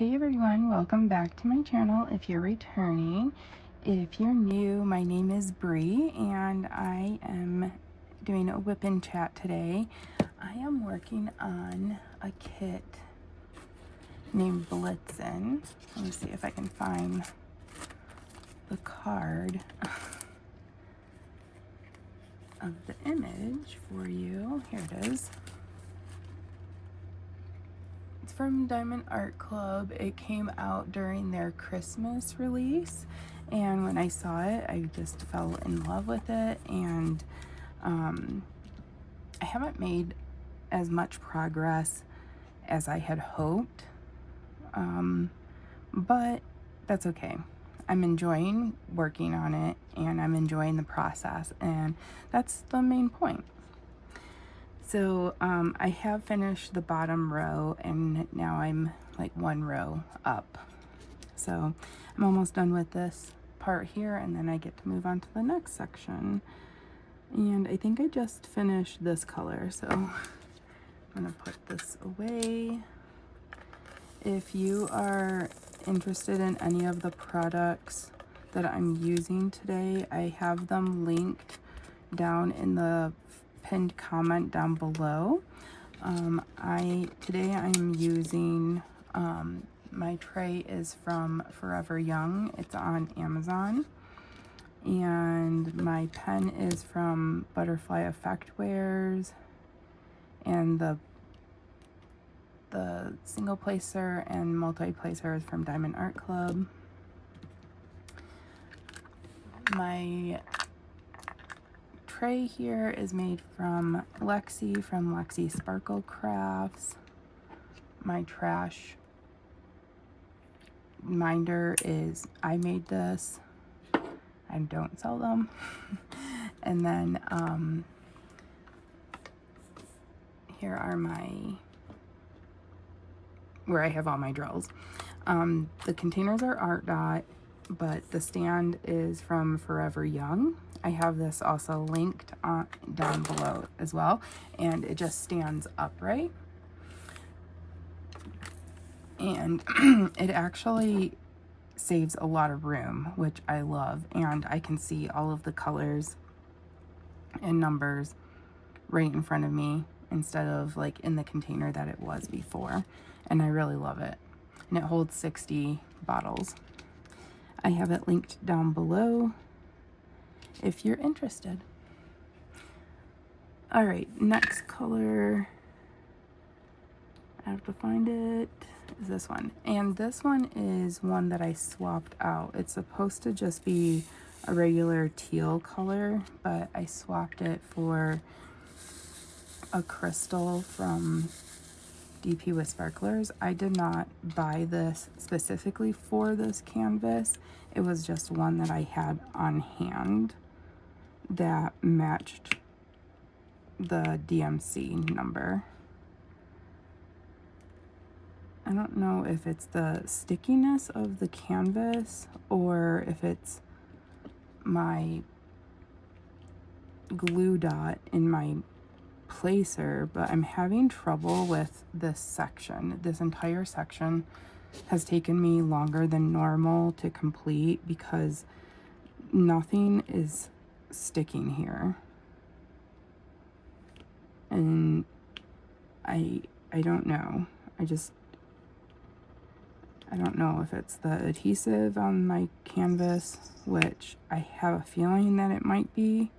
Hey everyone, welcome back to my channel if you're returning. If you're new, my name is Bree and I am doing a WIP and chat today. I am working on a kit named Blitzen. Let me see if I can find the card of the image for you. Here it is. It's from Diamond Art Club. It came out during their Christmas release, and when I saw it, I just fell in love with it. And I haven't made as much progress as I had hoped, but that's okay. I'm enjoying working on it, and I'm enjoying the process, and that's the main point. So I have finished the bottom row, and now I'm like one row up. So I'm almost done with this part here, and then I get to move on to the next section. And I think I just finished this color, so I'm gonna put this away. If you are interested in any of the products that I'm using today, I have them linked down in the pinned comment down below. Today I'm using, my tray is from Forever Young. It's on Amazon. And my pen is from Butterfly Effect Wares. And the single placer and multi-placer is from Diamond Art Club. My tray here is made from Lexi Sparkle Crafts. My trash minder is, I made this. I don't sell them. And then here are where I have all my drills. The containers are Art Dot, but the stand is from Forever Young. I have this also linked down below as well, and it just stands upright. And it actually saves a lot of room, which I love, and I can see all of the colors and numbers right in front of me instead of like in the container that it was before, and I really love it. And it holds 60 bottles. I have it linked down below if you're interested. All right, next color, I have to find it, is this one. And this one is one that I swapped out. It's supposed to just be a regular teal color, but I swapped it for a crystal from DP with Sparklers. I did not buy this specifically for this canvas. It was just one that I had on hand that matched the DMC number. I don't know if it's the stickiness of the canvas or if it's my glue dot in my placer, but I'm having trouble with this section. This entire section has taken me longer than normal to complete because nothing is sticking here. And I don't know. I don't know if it's the adhesive on my canvas, which I have a feeling that it might be,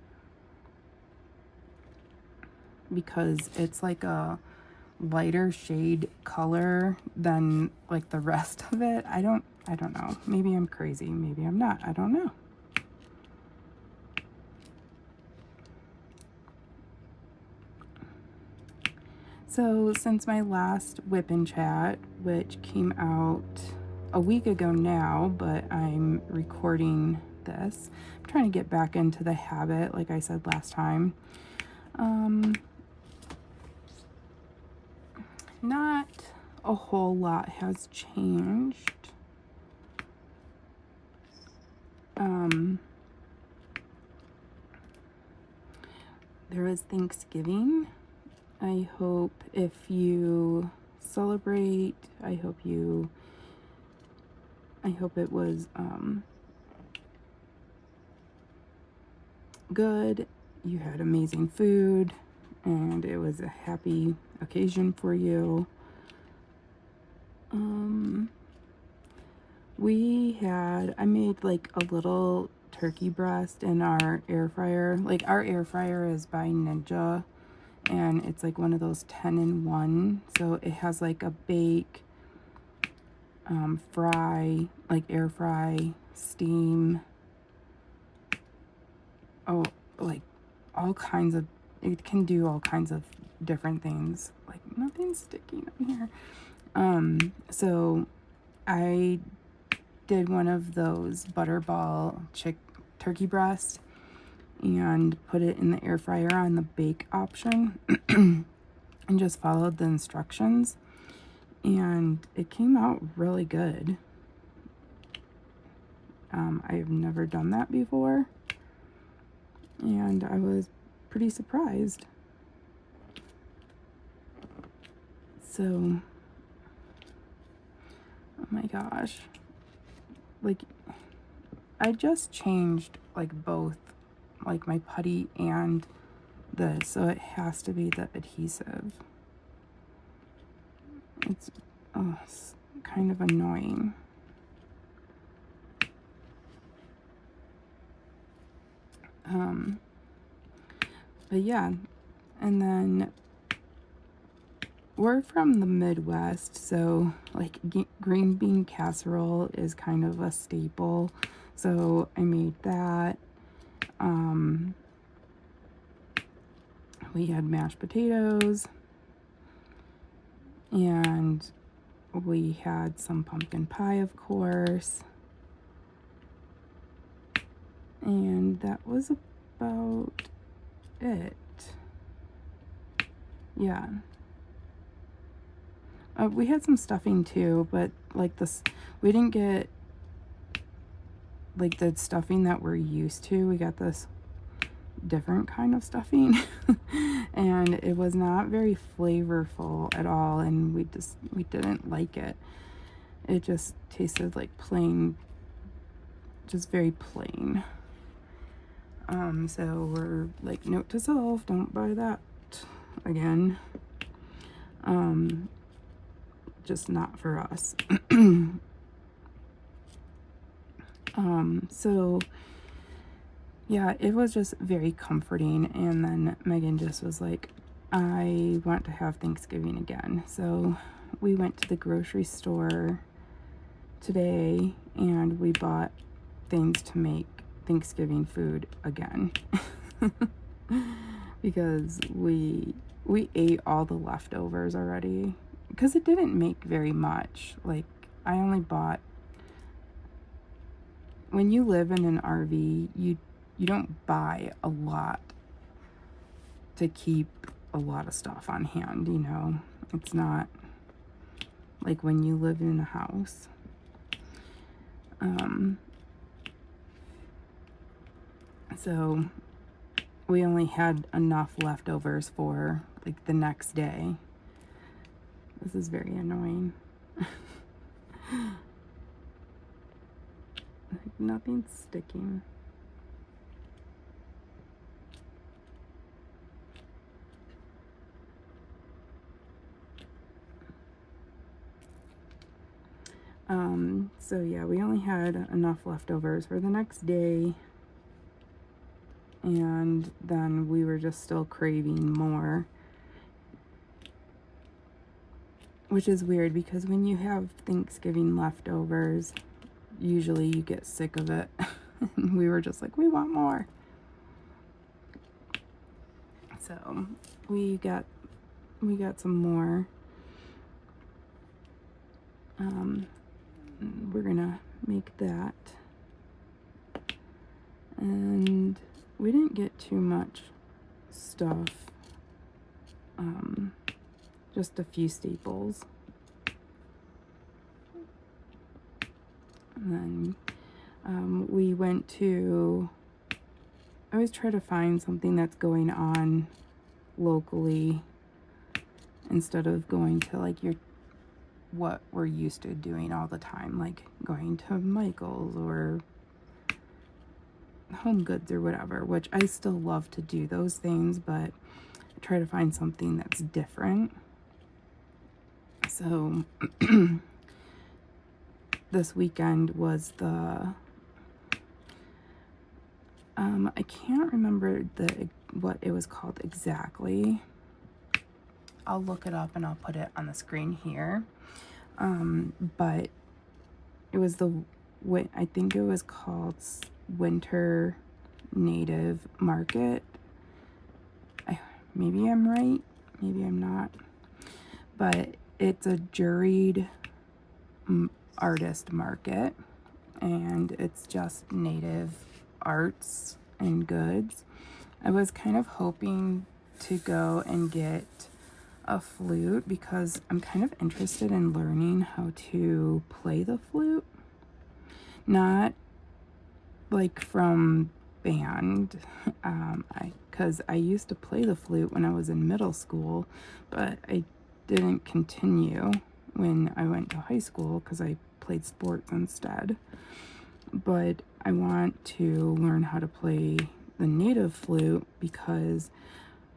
because it's like a lighter shade color than like the rest of it. I don't know. Maybe I'm crazy. Maybe I'm not. I don't know. So since my last WIP and chat, which came out a week ago now, but I'm recording this, I'm trying to get back into the habit, like I said last time. Not a whole lot has changed. There is Thanksgiving. I hope if you celebrate, I hope you I hope it was good. You had amazing food and it was a happy occasion for you. I made like a little turkey breast in our air fryer. Like our air fryer is by Ninja and it's like one of those 10-in-1. So it has like a bake, fry, like air fry, steam, like all kinds of, it can do all kinds of different things. Like nothing's sticking on here. So I did one of those butterball turkey breast and put it in the air fryer on the bake option and just followed the instructions, and it came out really good. I've never done that before and I was pretty surprised. So, oh my gosh, like I just changed like both, like my putty and this, so it has to be the adhesive. It's kind of annoying. But yeah, and then we're from the Midwest, so like green bean casserole is kind of a staple. So I made that. We had mashed potatoes and we had some pumpkin pie, of course. And that was about it. Yeah. We had some stuffing too, but like this, we didn't get like the stuffing that we're used to. We got this different kind of stuffing and it was not very flavorful at all, and we didn't like it. It just tasted like plain, just very plain. So we're like, note to self, don't buy that again. Just not for us. So yeah, it was just very comforting. And then Megan just was like, I want to have Thanksgiving again. So we went to the grocery store today and we bought things to make Thanksgiving food again. Because we ate all the leftovers already, because it didn't make very much. Like I only bought, when you live in an RV, you don't buy a lot to keep a lot of stuff on hand, you know. It's not like when you live in a house. So we only had enough leftovers for like the next day. This is very annoying. Like nothing's sticking. So yeah, we only had enough leftovers for the next day, and then we were just still craving more, which is weird because when you have Thanksgiving leftovers, usually you get sick of it. And we were just like, we want more. So we got some more. We're gonna make that, and we didn't get too much stuff, just a few staples. And then we went to, I always try to find something that's going on locally instead of going to like your what we're used to doing all the time, like going to Michael's or Home Goods or whatever, which I still love to do those things, but I try to find something that's different. So this weekend was the I can't remember what it was called exactly. I'll look it up and I'll put it on the screen here. But it was I think it was called Winter Native Market. Maybe I'm right, maybe I'm not. But it's a juried artist market, and it's just native arts and goods. I was kind of hoping to go and get a flute because I'm kind of interested in learning how to play the flute. Not like from band, because I used to play the flute when I was in middle school, but I didn't continue when I went to high school because I played sports instead. But I want to learn how to play the native flute because,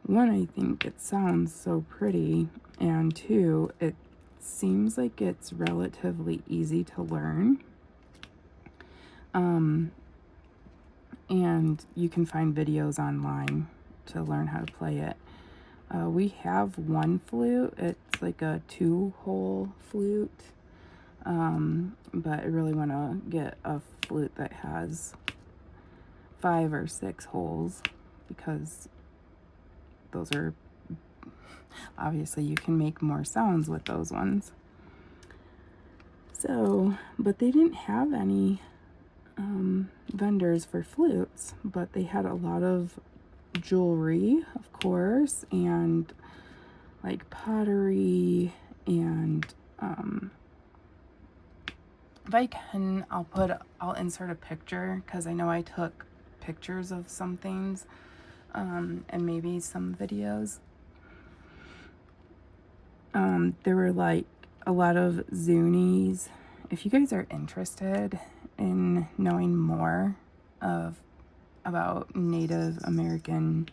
one, I think it sounds so pretty, and two, it seems like it's relatively easy to learn. And you can find videos online to learn how to play it. We have one flute. It's like a 2-hole flute. But I really want to get a flute that has 5 or 6 holes, because those are, obviously you can make more sounds with those ones. So, but they didn't have any vendors for flutes, but they had a lot of jewelry, of course, and like pottery, and if I can, I'll insert a picture, because I know I took pictures of some things, and maybe some videos. There were like a lot of Zunies. If you guys are interested in knowing more about Native American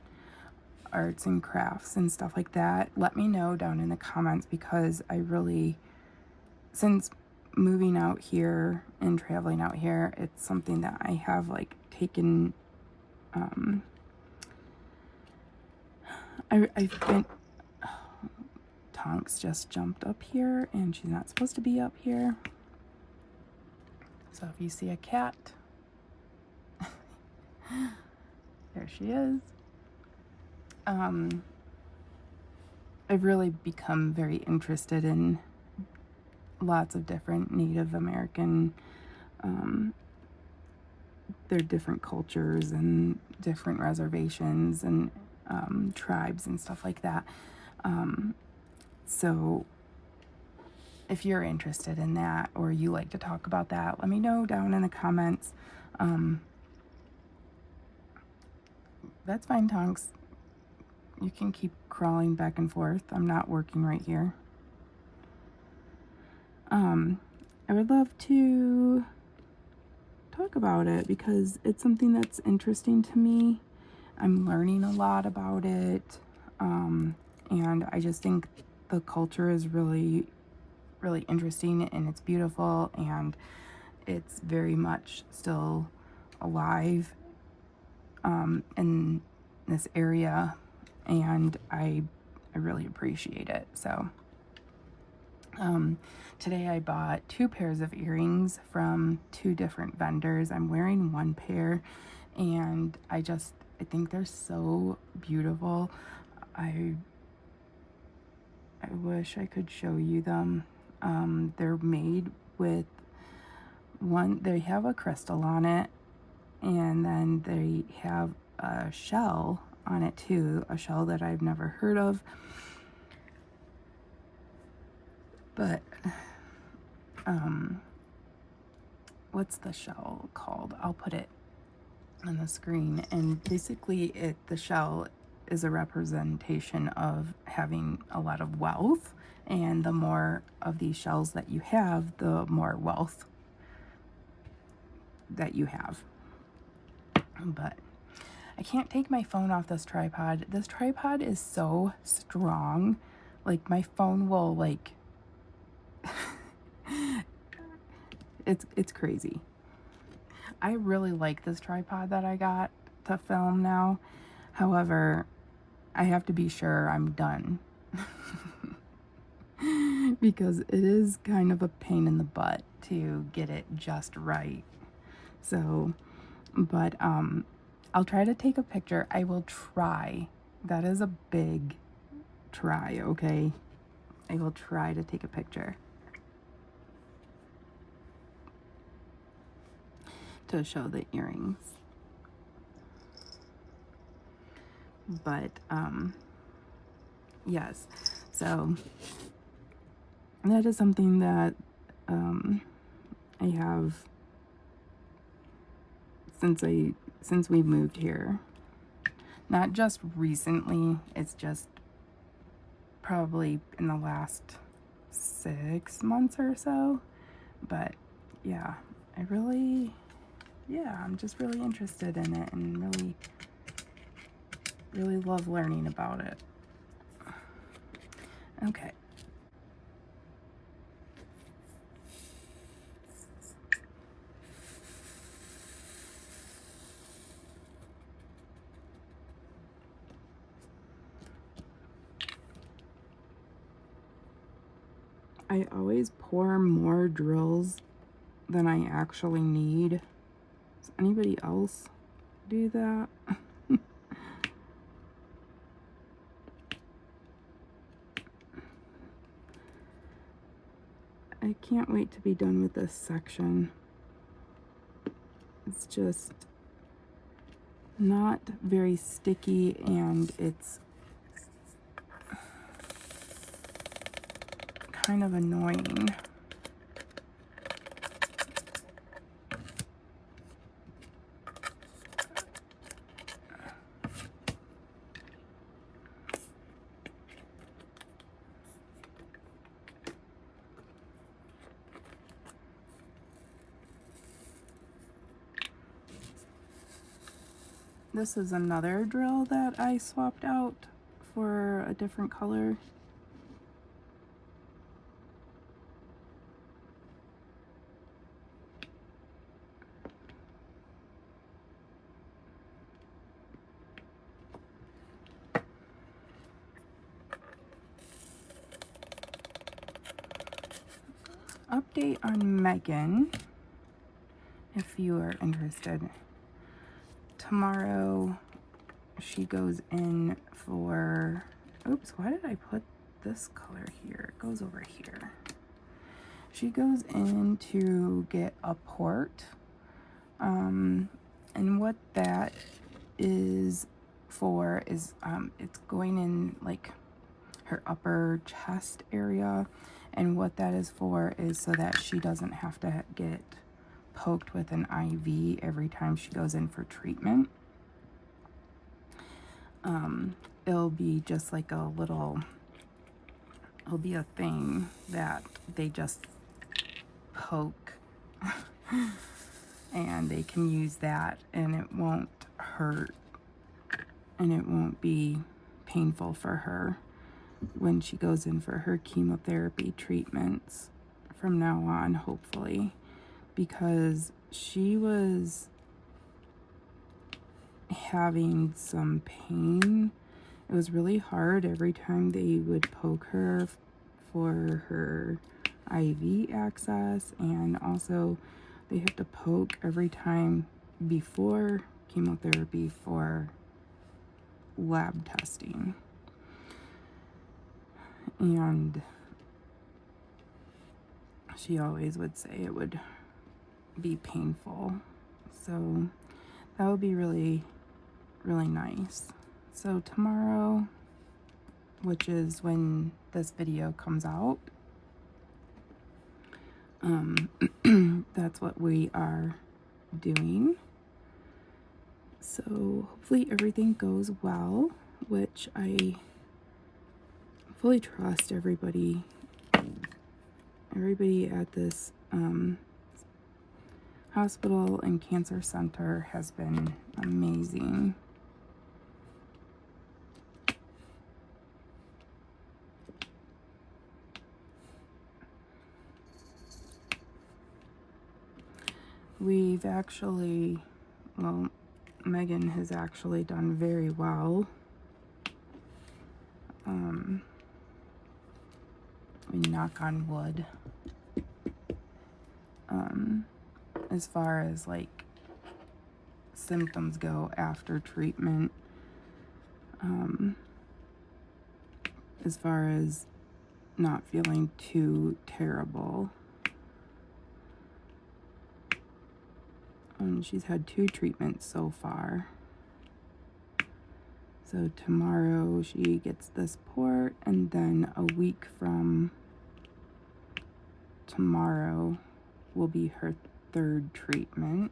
arts and crafts and stuff like that, let me know down in the comments, because I really, since moving out here and traveling out here, it's something that I have like taken, I've been, Tonks just jumped up here, and she's not supposed to be up here. So if you see a cat, there she is. I've really become very interested in lots of different Native American, their different cultures and different reservations and tribes and stuff like that. So if you're interested in that, or you like to talk about that, let me know down in the comments. That's fine, Tonks. You can keep crawling back and forth. I'm not working right here. I would love to talk about it because it's something that's interesting to me. I'm learning a lot about it. And I just think the culture is really, really interesting, and it's beautiful, and it's very much still alive in this area, and I really appreciate it. So today I bought 2 pairs of earrings from 2 different vendors. I'm wearing one pair, and I think they're so beautiful. I wish I could show you them. They're made with they have a crystal on it, and then they have a shell on it too, a shell that I've never heard of. But what's the shell called? I'll put it on the screen. And basically the shell is a representation of having a lot of wealth, and the more of these shells that you have, the more wealth that you have. But I can't take my phone off this tripod. This tripod is so strong. Like, my phone will, like, it's crazy. I really like this tripod that I got to film now. However, I have to be sure I'm done. Because it is kind of a pain in the butt to get it just right. So, but I'll try to take a picture. I will try. That is a big try, okay? I will try to take a picture to show the earrings. But yes, so that is something that I have since we moved here. Not just recently, it's just probably in the last 6 months or so. But yeah, I'm just really interested in it and really love learning about it. Okay. I always pour more drills than I actually need. Does anybody else do that? I can't wait to be done with this section. It's just not very sticky, and it's kind of annoying. This is another drill that I swapped out for a different color. Update on Megan, if you are interested. Tomorrow she goes in for, oops, why did I put this color here? It goes over here. She goes in to get a port, and what that is for is it's going in like her upper chest area, and what that is for is so that she doesn't have to get poked with an IV every time she goes in for treatment. It'll be just like it'll be a thing that they just poke and they can use that, and it won't hurt and it won't be painful for her when she goes in for her chemotherapy treatments from now on, hopefully, because she was having some pain. It was really hard every time they would poke her for her IV access, and also they have to poke every time before chemotherapy for lab testing. And she always would say it would be painful. So that would be really, really nice. So tomorrow, which is when this video comes out, that's what we are doing. So hopefully everything goes well. which I fully trust everybody at this hospital and cancer center has been amazing. We've actually, well, Megan has actually done very well. We knock on wood. As far as like symptoms go after treatment, as far as not feeling too terrible. She's had 2 treatments so far. So tomorrow she gets this port, and then a week from tomorrow will be her 3rd treatment.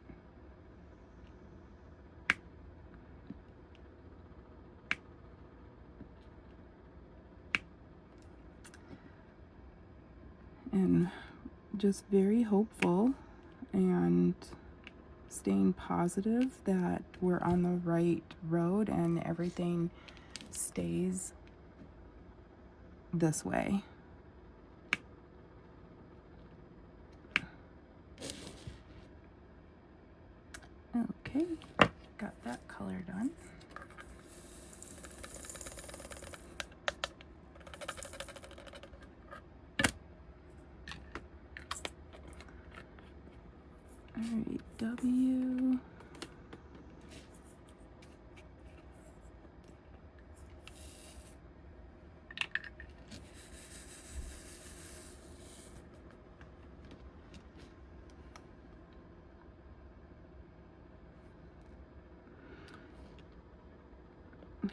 And just very hopeful and staying positive that we're on the right road and everything stays this way. Okay, got that color done. All right, W.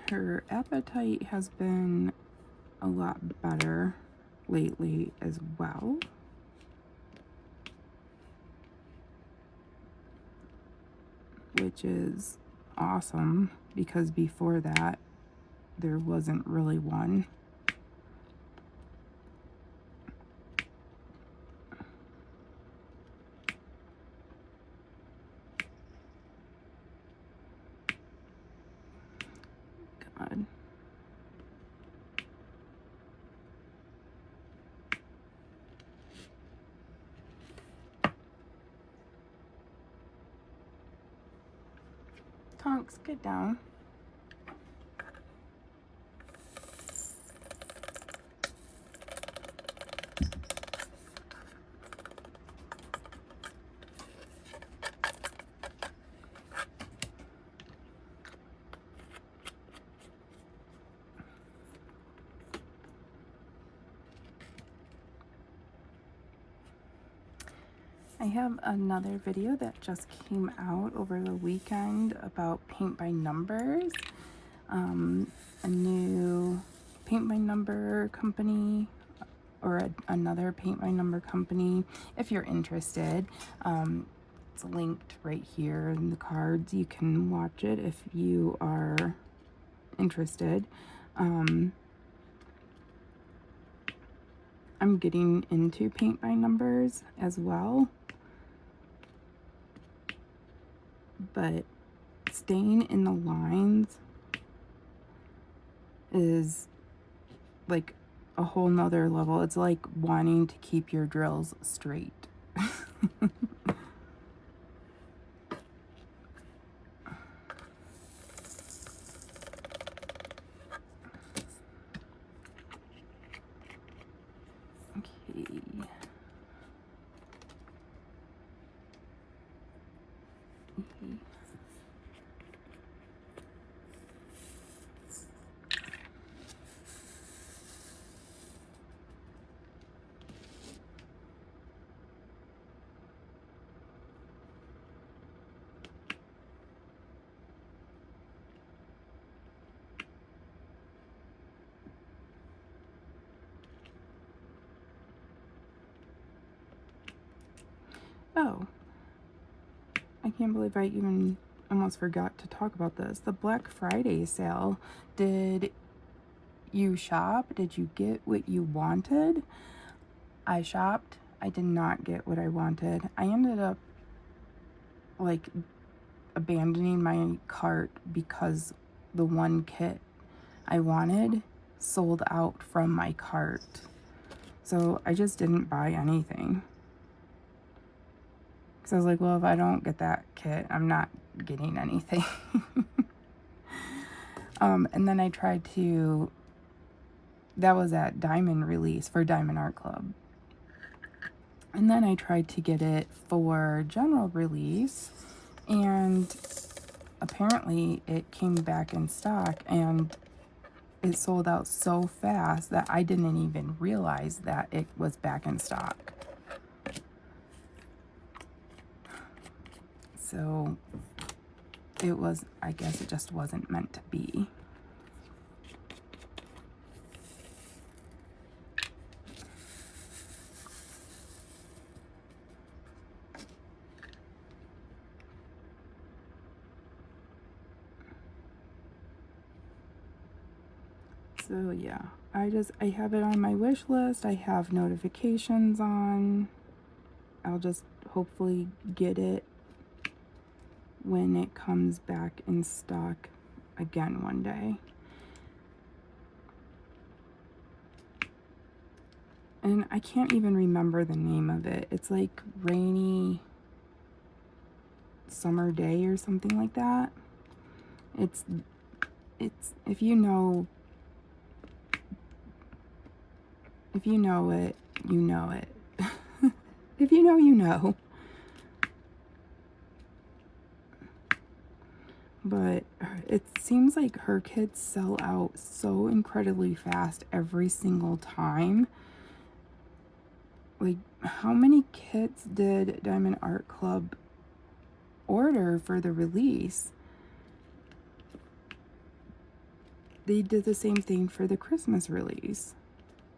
Her appetite has been a lot better lately as well. Which is awesome, because before that there wasn't really one. God. Tonks, get down. I have another video that just came out over the weekend about paint by numbers. A new paint by number company, or another paint by number company. If you're interested, it's linked right here in the cards. You can watch it if you are interested. I'm getting into paint by numbers as well, but staying in the lines is like a whole nother level. It's like wanting to keep your drills straight. Okay. Oh, I can't believe I even almost forgot to talk about this. The Black Friday sale. Did you shop? Did you get what you wanted? I shopped. I did not get what I wanted. I ended up like abandoning my cart because the one kit I wanted sold out from my cart. So I just didn't buy anything. So I was like, well, if I don't get that kit, I'm not getting anything. And then I tried to, that was at Diamond release for Diamond Art Club. And then I tried to get it for general release, and apparently it came back in stock, and it sold out so fast that I didn't even realize that it was back in stock. So it was, I guess it just wasn't meant to be. So yeah, I have it on my wish list. I have notifications on. I'll just hopefully get it when it comes back in stock again one day. And I can't even remember the name of it. It's like Rainy Summer Day or something like that. It's if you know it, you know it. If you know, you know. But it seems like her kits sell out so incredibly fast every single time. Like, how many kits did Diamond Art Club order for the release? They did the same thing for the Christmas release.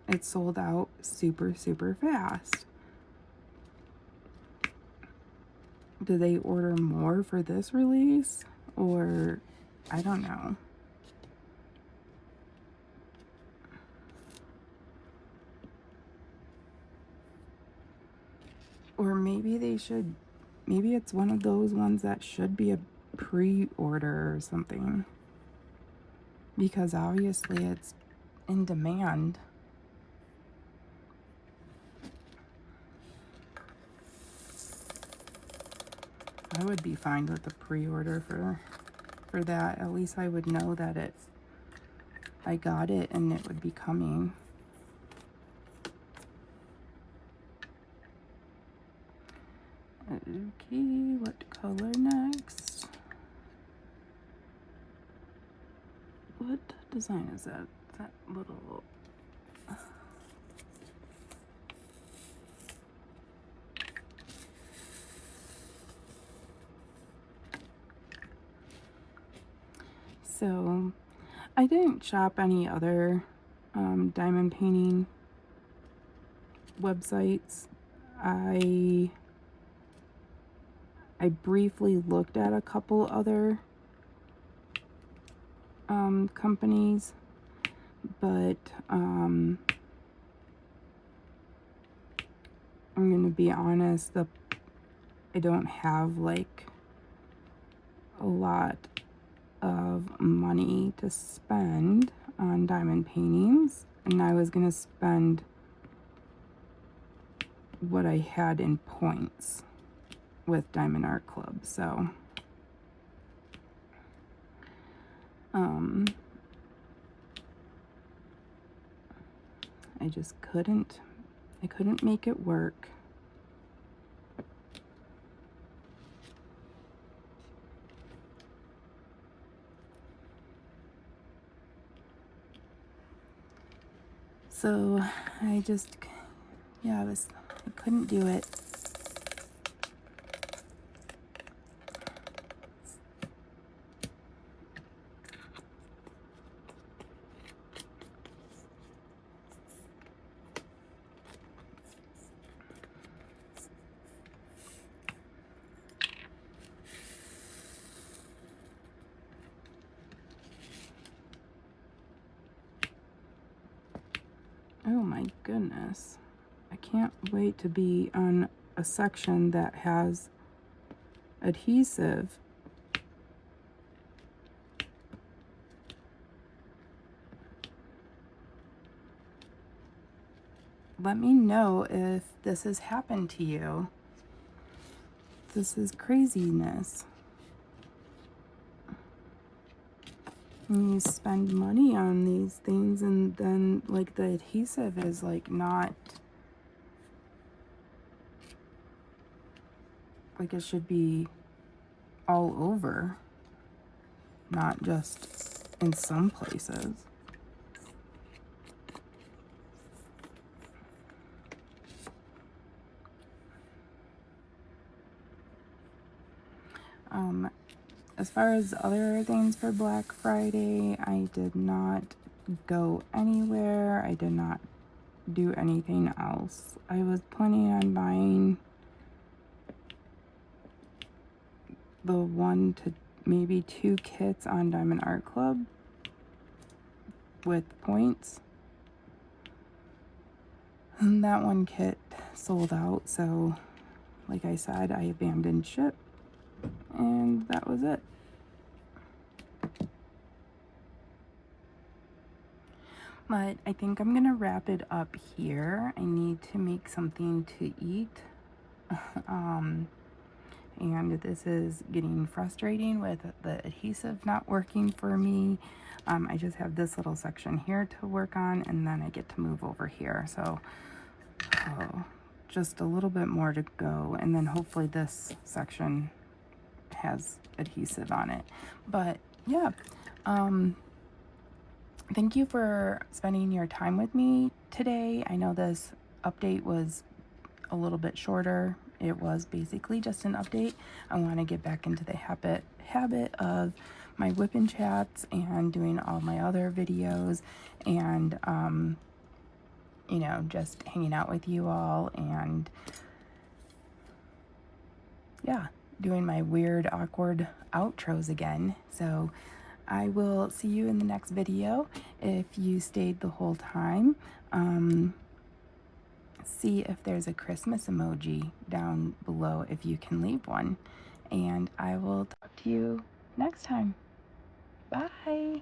It sold out super, super fast. Did they order more for this release? Or, I don't know. Or maybe they should, maybe it's one of those ones that should be a pre-order or something. Because obviously it's in demand. I would be fine with a pre-order for that. At least I would know that I got it and it would be coming. Okay, what color next? What design is that? That little... So, I didn't shop any other diamond painting websites. I briefly looked at a couple other companies, but I'm gonna be honest, I don't have like a lot of money to spend on diamond paintings, and I was gonna spend what I had in points with Diamond Art Club, so I just couldn't make it work. So I just, yeah, I couldn't do it. Oh my goodness. I can't wait to be on a section that has adhesive. Let me know if this has happened to you. This is craziness. And you spend money on these things and then like the adhesive is like not like it should be all over, not just in some places. As far as other things for Black Friday, I did not go anywhere. I did not do anything else. I was planning on buying the 1 to maybe 2 kits on Diamond Art Club with points. And that one kit sold out, so like I said, I abandoned ship. And that was it. But I think I'm gonna wrap it up here. I need to make something to eat. And this is getting frustrating with the adhesive not working for me. I just have this little section here to work on, and then I get to move over here. So just a little bit more to go, and then hopefully this section has adhesive on it. But yeah, thank you for spending your time with me today. I know this update was a little bit shorter. It was basically just an update. I want to get back into the habit of my WIP and chats and doing all my other videos, and you know, just hanging out with you all, and yeah, doing my weird, awkward outros again. So I will see you in the next video. If you stayed the whole time, see if there's a Christmas emoji down below if you can leave one. And I will talk to you next time. Bye.